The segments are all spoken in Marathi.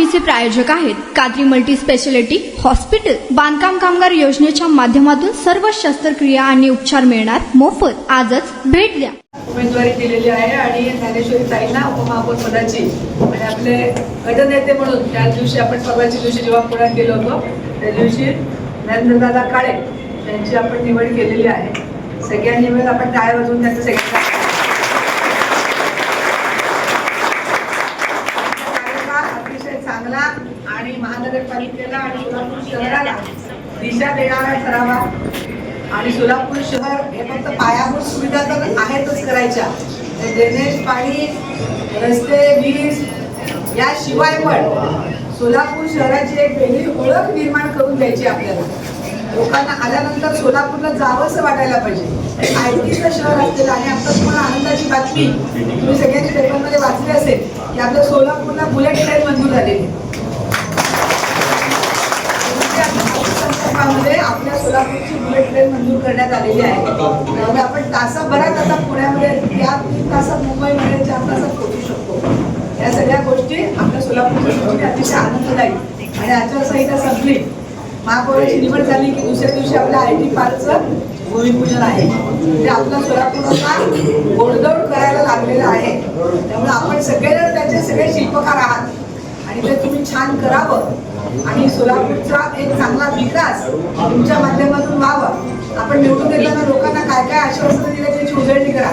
मोहिमेचे प्रायोजक आहेत कादरी मल्टी स्पेशालिटी हॉस्पिटल। बांधकाम कामगार योजनेच्या माध्यमातून सर्व शस्त्रक्रिया आणि उपचार मिळणार मोफत। आजच भेट द्या। उमेदवारी केलेली आहे आणि ज्ञानेश्वरी ताईंना उपमहापौर पदाची आणि आपले गटनेते म्हणून त्या दिवशी आपण परवाच्या दिवशी जेव्हा पुण्यात गेलो होतो त्या दिवशी नरेंद्रदादा काळे यांची आपण निवड केलेली आहे। सगळ्यांनी मिळून आपण टाळ्या वाजवून त्यांचं सगळ्यांना अतिशय चांगला आणि महानगरपालिकेला आणि सोलापूर शहराला दिशा देणारा ठरावा। आणि सोलापूर शहर हे फक्त पायाभूत सुविधा तर आहेतच करायच्या, ड्रेनेज, पाणी, रस्ते, वीज याशिवाय पण सोलापूर शहराची एक वेगळी ओळख निर्माण करून द्यायची आपल्याला। लोकांना आल्यानंतर सोलापूरला जावंसं वाटायला पाहिजे। आयटीचं शहर असलेलं आणि आता तुम्हाला आनंदाची बातमी तुम्ही सगळ्यांनी पेपरमध्ये वाचली असेल की आपल्या सोलापूरला बुलेट ट्रेन मंजूर झालेली आहे। मध्ये आपल्या सोलापूरची बुलेट ट्रेन मंजूर करण्यात आलेली आहे। त्यामुळे आपण तासाभरात आता पुण्यामध्ये या 3 तासात मुंबईमध्ये 4 तासात पोहोचू शकतो। या सगळ्या गोष्टी आपल्या सोलापूरच्या अतिशय आनंददायी आणि आचारसंहिता संपली, महापौराची निवड झाली की दुसऱ्या दिवशी आपल्या IT पार्कचं भूमिपूजन आहे। म्हणजे आपला सोलापूर आता गोडदोड करायला लागलेला आहे। त्यामुळे आपण सगळेजण त्याचे सगळे शिल्पकार आहात आणि ते तुम्ही छान करावं आणि सोलापूरचा एक चांगला विकास तुमच्या माध्यमातून व्हावा। आपण निवडून येताना लोकांना काय काय आश्वासनं दिले त्याची उजळणी करा।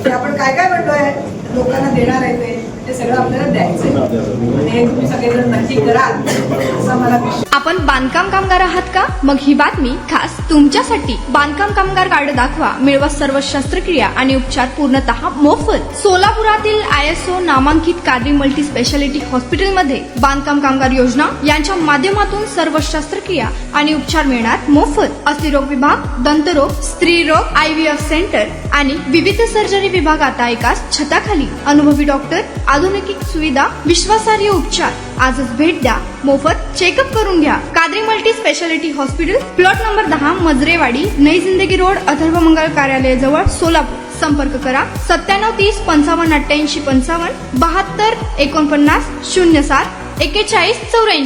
ते आपण काय काय म्हणतोय लोकांना देणार आहे ते सगळं आपल्याला द्यायचंय आणि हे तुम्ही सगळेजण नक्की कराल असं मला विश्वास। आपण बांधकाम कामगार आहात का? मग ही बातमी खास तुमच्यासाठी। बांधकाम कामगार कार्ड दाखवा, मिळवा सर्व शस्त्रक्रिया आणि उपचार पूर्णतः मोफत। सोलापुरातील ISO नामांकित कादरी मल्टी स्पेशालिटी हॉस्पिटलमध्ये बांधकाम कामगार योजना यांच्या माध्यमातून सर्व शस्त्रक्रिया आणि उपचार मिळणार मोफत। अस्थिरोग विभाग, दंतरोग, स्त्रीरोग, IVF सेंटर आणि विविध सर्जरी विभाग आता एकाच छताखाली। अनुभवी डॉक्टर, आधुनिक सुविधा, विश्वासार्ह उपचार। आजच भेट द्या, मोफत चेकअप करून घ्या। Qadri multi speciality hospital, plot number 10, Majrewadi, नई जिंदगी रोड, अथर्व मंगल कार्यालय जवळ, सोलापूर। संपर्क करा 9730 55 88 55 72 49 07 41 84।